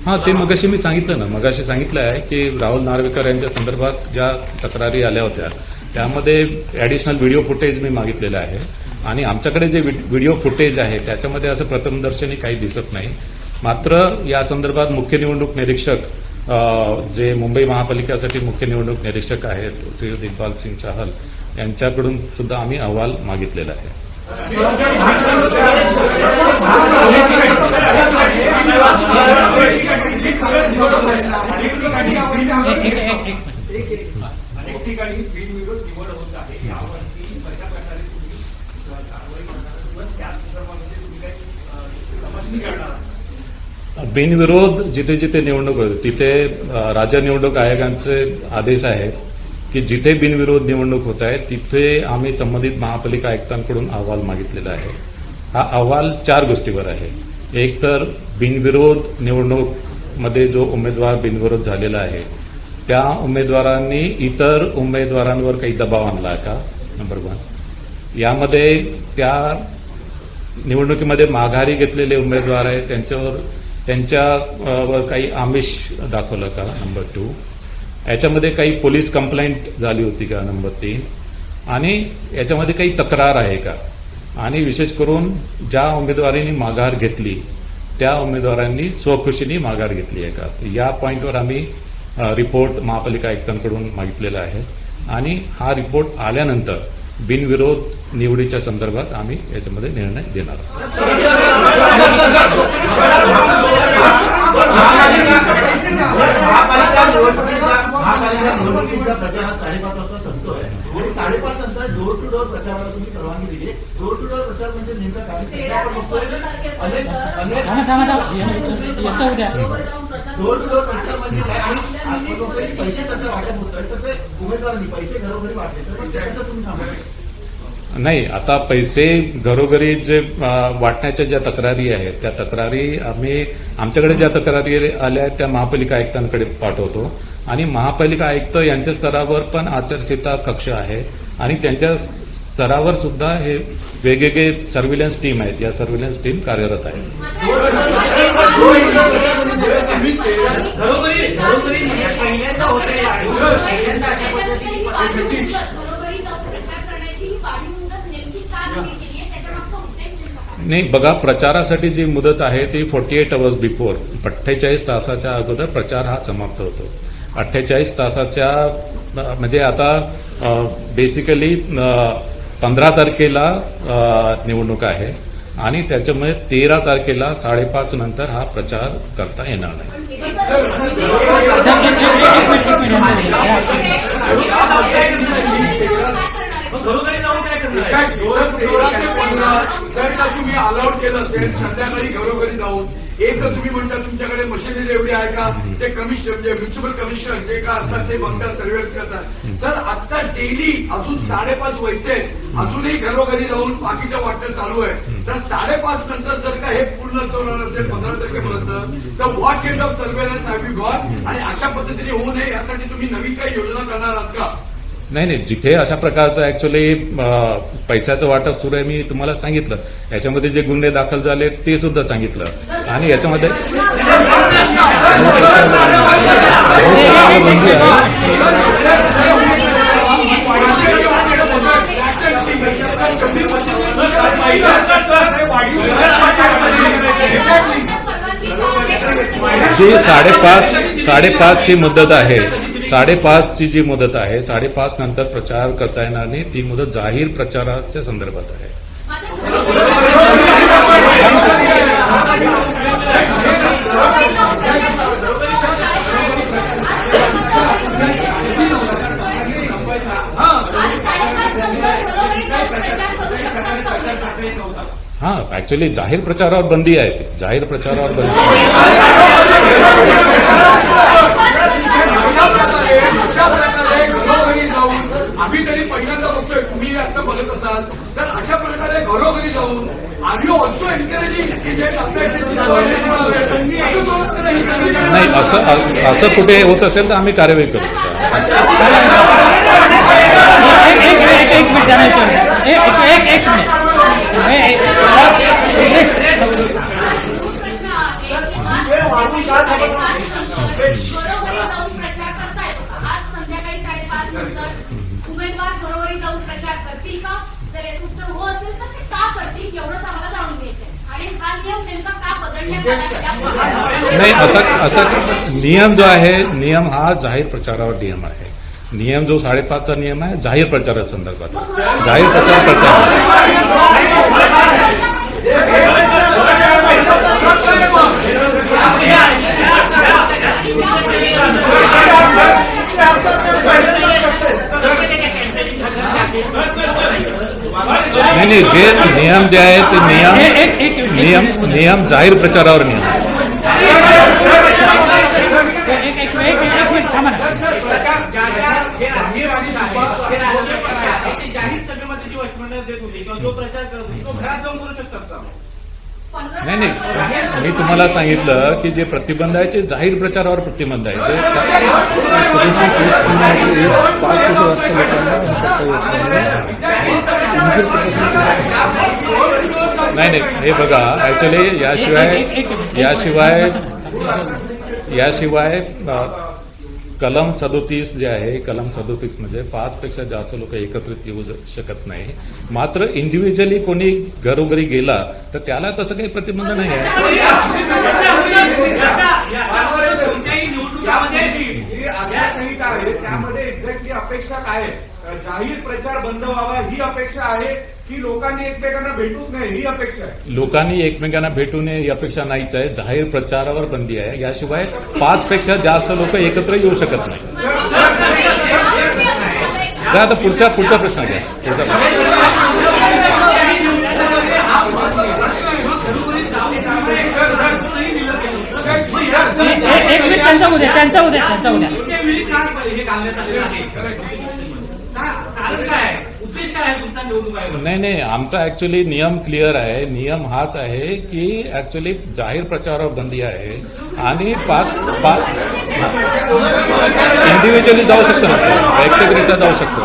हा, ते मगाशी मी सांगितलं ना, मगाशी सांगितलं आहे की राहुल नार्वेकर यांच्या संदर्भात ज्या तक्रारी आल्या होत्या त्यामध्ये ऍडिशनल व्हिडिओ फुटेज मी मागितलेलं आहे आणि आमच्याकडे जे व्हिडिओ फुटेज आहे त्याच्यामध्ये असं प्रथमदर्शनी काही दिसत नाही. मात्र या संदर्भात मुख्य निवडणूक निरीक्षक जे मुंबई महापालिकेसाठी मुख्य निवडणूक निरीक्षक आहेत श्री इक्बाल सिंग चहल यांच्याकडून सुद्धा आम्ही अहवाल मागितलेला आहे. अनेक ठिकाणी बिनविरोध निवड होत आहे. यावरती कशा प्रकारे तुम्ही कारवाई करणार, त्या संदर्भामध्ये तुम्ही काही तपासणी करणार? बिनविरोध जिथे जिथे निवडणूक होते तिथे राज्य निवडणूक आयोगांचे आदेश आहेत की जिथे बिनविरोध निवडणूक होत आहे तिथे आम्ही संबंधित महापालिका आयुक्तांकडून अहवाल मागितलेला आहे. हा अहवाल 4 गोष्टीवर आहे. एक तर बिनविरोध निवडणूक मध्ये जो उमेदवार बिनविरोध झालेला आहे त्या उमेदवारांनी इतर उमेदवारांवर काही दबाव आणला का, नंबर 1. यामध्ये त्या निवडणुकीमध्ये माघारी घेतलेले उमेदवार आहेत त्यांच्यावर काही आमिष दाखवलं का, नंबर 2. याच्यामध्ये काही पोलीस कंप्लेंट झाली होती का, नंबर 3. आणि याच्यामध्ये काही तक्रार आहे का, आणि विशेष करून ज्या उमेदवारांनी माघार घेतली त्या उमेदवारांनी स्वखुशीने माघार घेतली आहे का. या पॉईंटवर आम्ही रिपोर्ट महापालिका आयुक्तांकडून मागितलेला आहे आणि हा रिपोर्ट आल्यानंतर बिनविरोध निवडीच्या संदर्भात आम्ही याच्यामध्ये निर्णय देणार आहोत. महापालिका निवडणुकीचा प्रचारात 5:30 वाजता संपतोय आणि 5:30 नंतर डोर टू डोर प्रचाराला तुम्ही परवानगी दिली. डोर टू डोर प्रचार म्हणजे नेमका काय? डोर टू डोर प्रचार म्हणजे काय? आणि पैसे सध्या वाटप होत आहे तर ते उमेदवारांनी पैसे घरोघरी वाटले तर त्याचं तुम्ही सांगा. नाही, आता पैसे घरोघरी जे वाटण्याच्या ज्या तक्रारी आहेत त्या तक्रारी आम्ही आमच्याकडे ज्या तक्रारी आल्या आहेत त्या महापालिका आयुक्तांकडे पाठवतो आणि महापालिका आयुक्त यांच्या स्तरावर पण आचारसंहिता कक्ष आहे आणि त्यांच्या स्तरावर सुद्धा हे वेगवेगळे सर्व्हिलन्स टीम आहेत. या सर्व्हिलन्स टीम कार्यरत आहे. घरोघरी नाही बघा, प्रचारासाठी जी मुदत आहे ती 48 अवर्स बिफोर, 48 तासाच्या अगोदर प्रचार हा समाप्त होतो. 48 तासाच्या म्हणजे आता बेसिकली 15 तारखेला निवडणूक आहे आणि त्याच्यामुळे 13 तारखेला 5:30 नंतर हा प्रचार करता येणार नाही. घरोघरी जाऊन काय करणार? जर का तुम्ही अलाउड केलं असेल संध्याकाळी घरोघरी जाऊन, एक तर तुम्ही म्हणता तुमच्याकडे मशिनरी एवढी आहे का, ते कमिशनर म्हणजे म्युन्सिपल कमिशनर जे का असतात ते बघतात, सर्व्हेन्स करतात. सर आता डेली अजून 5:30 व्हायचे, अजूनही घरोघरी जाऊन बाकीच्या वाटण्या चालू आहे. तर 5:30 नंतर जर का हे पूर्ण होणार असेल 15 तारखेपर्यंत, तर what kind of surveillance have you got, आणि अशा पद्धतीने होऊ नये यासाठी तुम्ही नवीन काही योजना करणार आहात का? नाही, जिथे अशा प्रकारचं ऍक्च्युली पैशाचं वाटप सुरू आहे मी तुम्हाला सांगितलं. याच्यामध्ये जे गुन्हे दाखल झाले ते सुद्धा सांगितलं आणि याच्यामध्ये जी 5:30 ची मुदत आहे, 5:30 ची जी मुदत आहे, 5:30 नंतर प्रचार करता येणार नाही. ती मुदत जाहीर प्रचाराच्या संदर्भात आहे. हा, ऍक्च्युली जाहीर प्रचारावर बंदी आहे. जाहीर प्रचारावर बंदी अशा प्रकारे घरोघरी जाऊन आम्ही तरी पहिल्यांदा बघतोय, तुम्ही आता बघत असाल तर अशा प्रकारे घरोघरी जाऊन आर यू ऑल्सो एनकरेजिंग की जे नाही, असं कुठे होत असेल तर आम्ही कार्यवाही करू. उमेदवार घरोघरी जाऊन प्रचार करतील का? जर उत्तर हो असेल तर ते का करतील एवढंच आम्हाला जाणून घ्यायचं. आणि हा नियम नेमका का बदलण्यात नाही, असं नियम जो आहे, नियम हा जाहीर प्रचारावर नियम आहे. नियम जो 5:30चा नियम आहे जाहीर प्रचारासंदर्भात, जाहीर प्रचार करता नाही, जे नियम जे आहे ते नियम जाहीर प्रचारावर नियम आहे. जाहीर सभेमध्ये जी वचनं देत होती किंवा जो प्रचार करत होती तो घरात जाऊन करू शकतात का? नाही, मी तुम्हाला सांगितलं की जे प्रतिबंध आहे ते जाहीर प्रचारावर प्रतिबंध आहे. नाही, हे बघा, ऍक्च्युली याशिवाय कलम 37 जे आहे, कलम 37 मध्ये 5 पेक्षा जास्त लोक एकत्रित येऊ शकत नाही. मात्र इंडिव्हिज्युअली कोणी घरोघरी गेला तर त्याला तसं काही प्रतिबंध नाही आहे. आचारसंहिता आहे त्यामध्ये एक्झॅक्टली अपेक्षा काय आहे? जाहीर प्रचार बंद व्हावा ही अपेक्षा आहे की लोकांनी एकमेकांना भेटूच नाही ही अपेक्षा आहे? लोकांनी एकमेकांना भेटू नये ही अपेक्षा नाहीच आहे. जाहीर प्रचारावर बंदी आहे. याशिवाय 5 पेक्षा जास्त लोक एकत्र येऊ शकत नाही. आता पुढचा प्रश्न घ्या. पुढचा त्यांचा उद्या नाही, आमचा ऍक्च्युली नियम क्लिअर आहे. नियम हाच आहे की ऍक्च्युली जाहीर प्रचारावर बंदी आहे आणि 5 इंडिव्हिज्युअली जाऊ शकतो ना, वैयक्तिकरित्या जाऊ शकतो.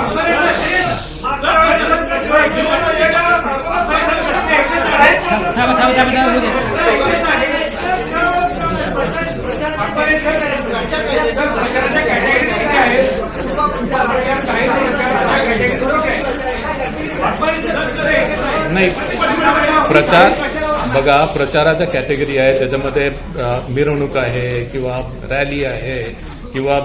नाही, प्रचार बघा प्रचाराच्या कॅटेगरी आहे, त्याच्यामध्ये मिरवणूक आहे किंवा रॅली आहे किंवा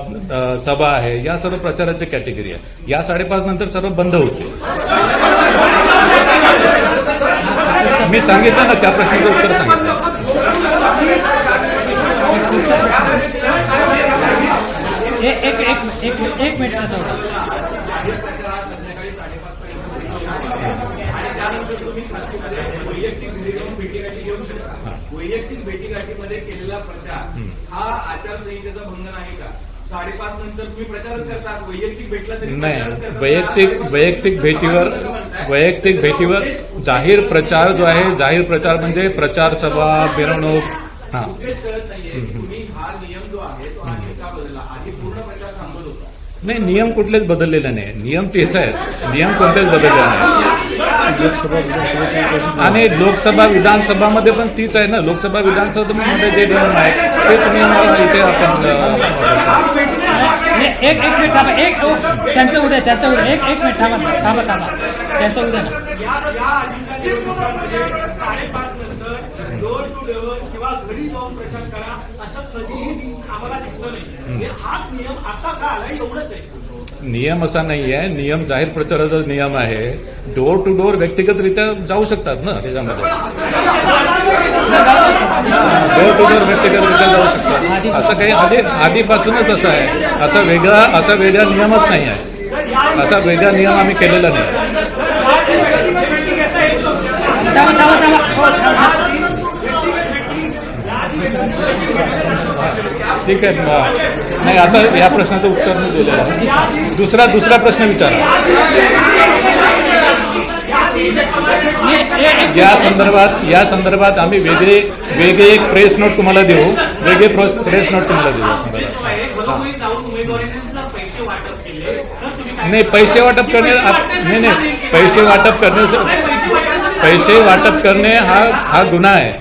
सभा आहे, या सर्व प्रचाराची कॅटेगरी आहे. या 5:30 नंतर सर्व बंद होते. मी सांगितलं ना, त्या प्रश्नाचं उत्तर सांगितलं. एक मिनिट वैयक्तिक भेटीगाठीमध्ये केलेला प्रचार हा आचारसंहितेचा भंग नाही का? 5:30 नंतर तुम्ही प्रचारच करतात, वैयक्तिक भेटला तरी नाही. वैयक्तिक भेटीवर जाहीर प्रचार जो आहे, जाहीर प्रचार म्हणजे प्रचार सभा, मिरवणूक. हा, उद्देश कळत नाहीये. तुम्ही हा नियम जो आहे तो आधी का बदलला? आधी पूर्ण प्रचार थांबत होता. नाही, नियम कुठलेच बदललेले नाही. नियम तेच आहेत, नियम कोणतेच बदलले नाही. आणि लोकसभा विधानसभामध्ये पण तीच आहे ना. लोकसभा विधानसभामध्ये जे नियम आहेत तेच नियम इथे आपण एक मिनिट थांबा. त्यांचं उद्या एक मिनिट थांबा त्यांचं उद्या ना. डोर टू डोर किंवा घरी जाऊन प्रचार करा असं कधीही आम्हाला दिसलं नाही. हाच नियम आता का आला एवढंच आहे. नियम असा नाही आहे. नियम जाहीर प्रचाराचा नियम आहे. डोर टू डोर व्यक्तिगतरित्या जाऊ शकतात ना त्याच्यामध्ये. डोर टू डोर व्यक्तिगतरित्या जाऊ शकतात. असं काही आधीपासूनच असं आहे. असा वेगळा नियमच नाही आहे. असा वेगळा नियम आम्ही केलेला नाही. ठीक आहे. नाही, आता या प्रश्नाचं उत्तर मी दिलेलं आहे. दुसरा प्रश्न विचारा. या संदर्भात आम्ही वेगळे एक प्रेस नोट तुम्हाला देऊ. प्रेस नोट तुम्हाला देऊ या संदर्भात. नाही, पैसे वाटप करणे हा गुन्हा आहे.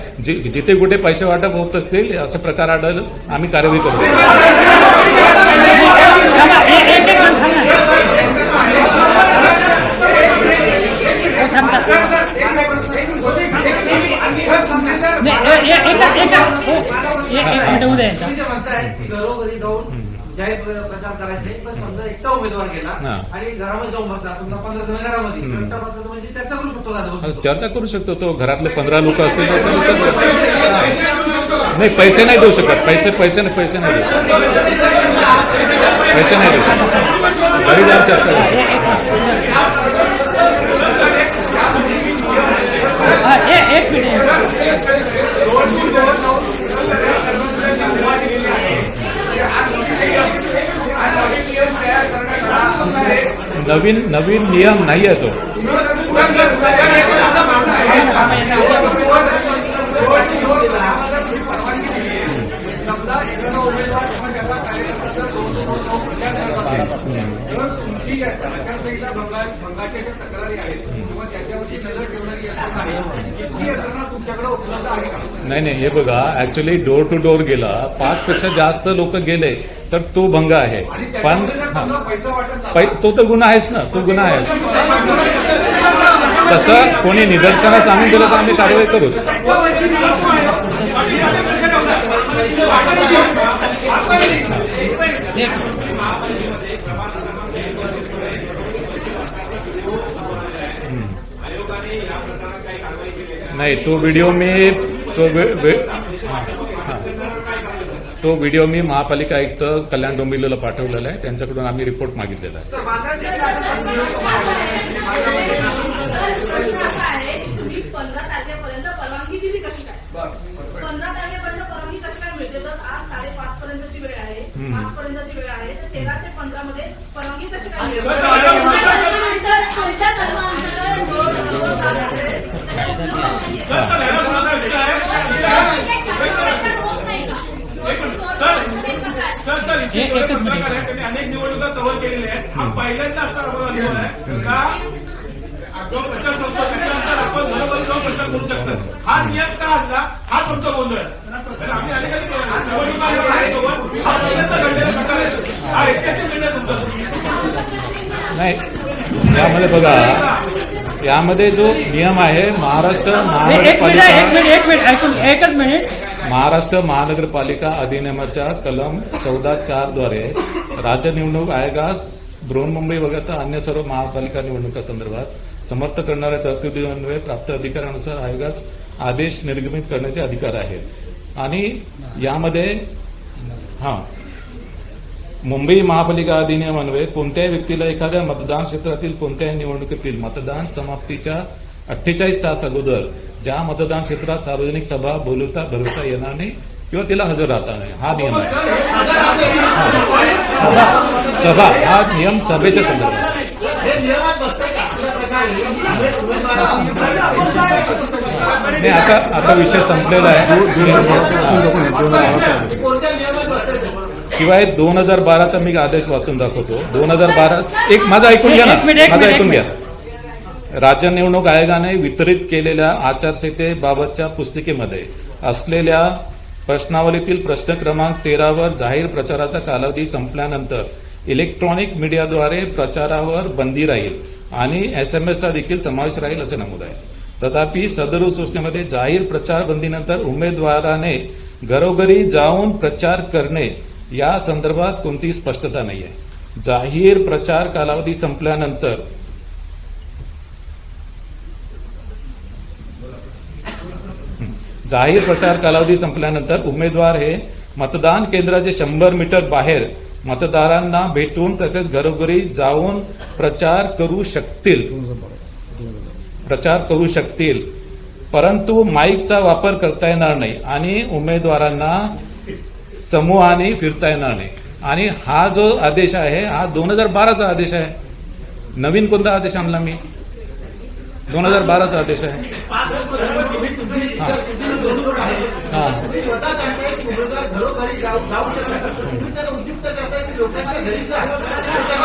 जिथे कुठे पैसे वाटप होत असतील असे प्रकार आढळले आम्ही कारवाई करू. घरोघरी जाऊन जाहीर प्रचार करायचे, पण समजा एकटा उमेदवार गेला आणि घरामध्ये जाऊन बसला, समजा 15 जण घरामध्ये म्हणजे चर्चा करू शकतो. चर्चा करू शकतो. तो घरातले 15 लोक असतील नाही, पैसे नाही देऊ शकत. पैसे नाही देऊ शकत. घरी जाऊन चर्चा करू नवीन नियम नाही आहे तो. भंगाच्या ज्या तक्रारी आहेत किंवा त्याच्यावरची नजर ठेवणारी यंत्रणा तुमच्याकडे उपलब्ध आहे का? नाही, हे बघा, ऍक्च्युली डोर टू डोर गेला, 5 पेक्षा जास्त लोक गेले तर तो भंग आहे. पण तो तर गुन्हा आहेच ना. तो गुन्हा आहे. तसं कोणी निदर्शनास आणून दिलं तर आम्ही कारवाई करूच. नाही, तो व्हिडिओ मी महापालिका आयुक्त कल्याण डोंबिवलीला पाठवलेला आहे. त्यांच्याकडून आम्ही रिपोर्ट मागितलेला आहे. तुम्ही 15 तारखेपर्यंत परवानगी दिली कशी काय? 15 तारखेपर्यंत परवानगी कशी काय मिळते? तर आज 5:30 पर्यंतची वेळ आहे, 5 पर्यंतची वेळ आहे, तर 13 ते 15 मध्ये परवानगी कशी काय मिळते? त्यांनी अनेक निवडणुका कव्हर केलेल्या आहेत. हा पहिल्यांदा असा अनुभव आहे का जो प्रचार संपतो त्याच्यानंतर आपण घरोघरी जाऊन प्रचार करू शकतो. हा नियम का असला हा तुमचा गोंधळ आहे. आम्ही अनेक निवडणुका हा पहिल्यांदा घडलेला प्रकार आहे. हा ऐतिहासिक निर्णय तुमचा नाही. त्यामध्ये बघा, यामध्ये जो नियम आहे महाराष्ट्र एक महानगरपालिका मिनिट ऐकून एकच मिनिट. महाराष्ट्र महानगरपालिका अधिनियमाच्या कलम 14(4) द्वारे राज्य निवडणूक आयोगास बृहन्मुंबई वगळता अन्य सर्व महापालिका निवडणुकांसंदर्भात समर्थ करणाऱ्या तरतुदीन्वये प्राप्त अधिकारानुसार आयोगास आदेश निर्गमित करण्याचे अधिकार आहेत. आणि यामध्ये मुंबई महापालिका अधिनियमान्वये कोणत्याही व्यक्तीला एखाद्या मतदान क्षेत्रातील कोणत्याही निवडणुकीतील मतदान समाप्तीच्या 48 तास अगोदर ज्या मतदान क्षेत्रात सार्वजनिक सभा भरवता येणार नाही किंवा तिला हजर राहता नाही हा नियम आहे. सभा हा नियम सभेच्या संदर्भात. नाही आता विषय संपलेला आहे. शिवाय 2012चा मी आदेश वाचून दाखवतो. 2012 एक माझं ऐकून घ्या ना, माझं ऐकून घ्या. राज्य निवडणूक आयोगाने वितरित केलेल्या आचारसंहितेबाबतच्या पुस्तिकेमध्ये असलेल्या प्रश्नावलीतील प्रश्न क्रमांक 13 वर जाहीर प्रचाराचा कालावधी संपल्यानंतर इलेक्ट्रॉनिक मीडियाद्वारे प्रचारावर बंदी राहील आणि एसएमएसचा देखील समावेश राहील असे नमूद आहे. तथापि सदर सूचनेमध्ये जाहीर प्रचार बंदीनंतर उमेदवाराने घरोघरी जाऊन प्रचार करणे या संदर्भात कोणतीही स्पष्टता नाही आहे. जाहीर प्रचार कालावधी संपल्यानंतर उमेदवार हे मतदान केंद्राचे 100 मीटर बाहेर मतदारांना भेटून तसेच घरोघरी जाऊन प्रचार करू शकतील परंतु माईकचा वापर करता येणार नाही आणि उमेदवारांना समूहाने फिरता येणार नाही. आणि हा जो आदेश आहे हा 2012चा आदेश आहे. नवीन कोणता आदेश आणला मी? 2012चा आदेश आहे.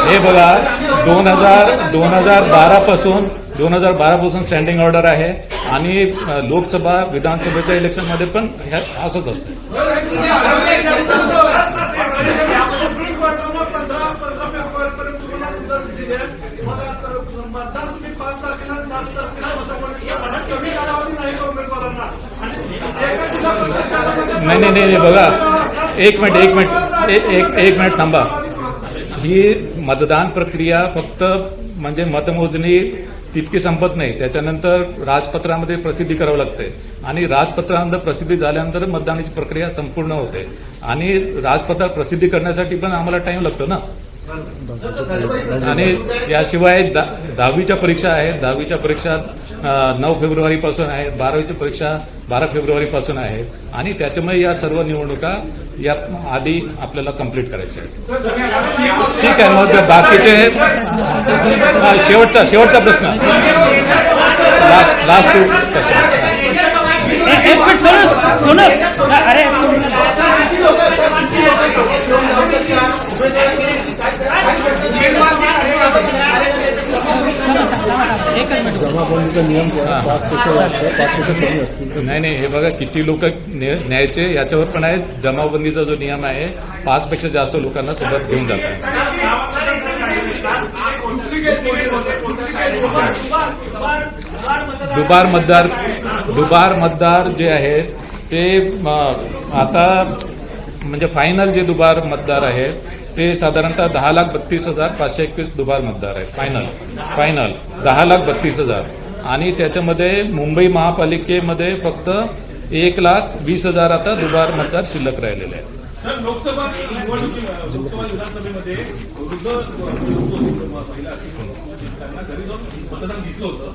हे बघा 2012 पासून स्टँडिंग ऑर्डर आहे आणि लोकसभा विधानसभेच्या इलेक्शन मध्ये पण असंच असतं. नाही बघा एक मिनिट थांबा. ही मतदान प्रक्रिया फक्त म्हणजे मतमोजणी तितकी संपत नाही. त्याच्यानंतर राजपत्रामध्ये प्रसिद्धी करावी लागते आणि राजपत्रानंतर प्रसिद्धी झाल्यानंतर मतदानाची प्रक्रिया संपूर्ण होते आणि राजपत्रात प्रसिद्धी करण्यासाठी पण आम्हाला टाइम लागतो ना. आणि याशिवाय 10वीच्या परीक्षा आहेत. 10वीच्या परीक्षा 9 फेब्रुवारी पासून आहेत. 12वीची परीक्षा 12 फेब्रुवारी पासून आहेत आणि त्याच्यामुळे या सर्व निवडणुका या आधी आपल्याला कंप्लीट करायच्या आहेत. ठीक आहे. मग बाकीचे शेवटचा प्रश्न लास्ट क्वेश्चन. जमाबंदीचा नियम 5% जास्त 5% कमी असतील. नाही हे बघा किती लोक न्यायचे याच्यावर पण आहे. जमाबंदीचा जो नियम आहे 5 पेक्षा जास्त लोकांना सोबत घेऊन जातात. दुबार मतदार जे आहेत ते आता म्हणजे फायनल जे दुबार मतदार आहेत ते साधारणतः 10,32,521 दुबार मतदार आहेत. फायनल 10,32,000 आणि त्याच्यामध्ये मुंबई महापालिकेमध्ये फक्त 1,20,000 आता दुबार मतदार शिल्लक राहिलेले आहेत. लोकसभा विधानसभेमध्ये मतदान घेतलं होतं.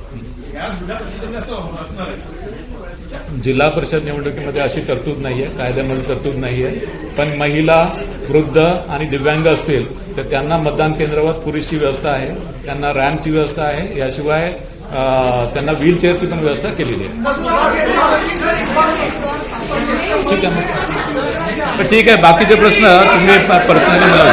जिल्हा परिषद निवडणुकीमध्ये अशी तरतूद नाहीये, कायद्यामध्ये तरतूद नाहीये. पण महिला, वृद्ध आणि दिव्यांग असतील तर त्यांना मतदान केंद्रावर पुरेशी व्यवस्था आहे. त्यांना रॅम्पची व्यवस्था आहे. याशिवाय त्यांना व्हीलचेअरची पण व्यवस्था केलेली आहे. ठीक आहे. बाकीचे प्रश्न तुम्ही पर्सनली मला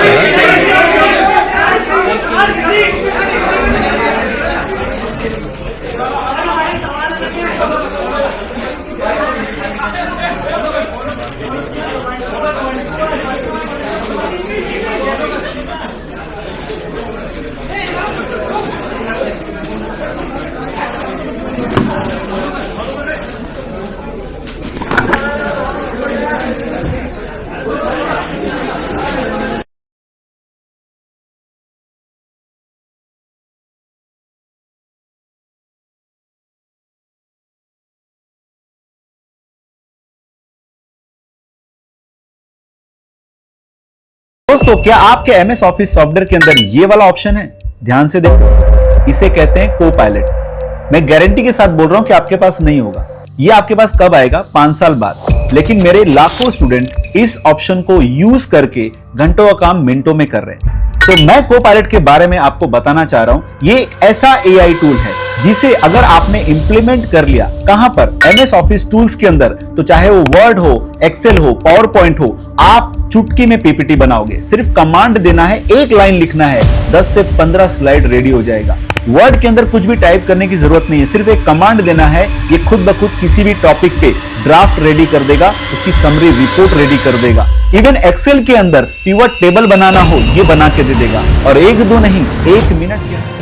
दोस्तों, क्या आपके एमएस ऑफिस सॉफ्टवेयर के अंदर ये वाला ऑप्शन है? ध्यान से देखो, इसे कहते हैं को पायलट। मैं गारंटी के साथ बोल रहा हूं कि आपके पास नहीं होगा। ये आपके पास कब आएगा? 5 साल बाद। लेकिन मेरे लाखों स्टूडेंट इस ऑप्शन को यूज करके घंटों का काम मिनटों में कर रहे हैं। तो मैं को पायलट के बारे में आपको बताना चाह रहा हूं। ये एक ऐसा एआई टूल है जिसे अगर आपने इंप्लीमेंट कर लिया, कहां पर? एमएस ऑफिस टूल्स के अंदर, तो चाहे वो वर्ड हो, एक्सेल हो, पावर पॉइंट हो, आप चुटकी में पीपीटी बनाओगे। सिर्फ कमांड देना है, एक लाइन लिखना है, 10 से 15 स्लाइड रेडी हो जाएगा। वर्ड के अंदर कुछ भी टाइप करने की जरूरत नहीं है, सिर्फ एक कमांड देना है, ये खुद ब खुद किसी भी टॉपिक पे ड्राफ्ट रेडी कर देगा, उसकी समरी रिपोर्ट रेडी कर देगा। इवन एक्सेल के अंदर पिवट टेबल बनाना हो, ये बना के दे देगा। और 1-2 नहीं, 1 मिनट के अंदर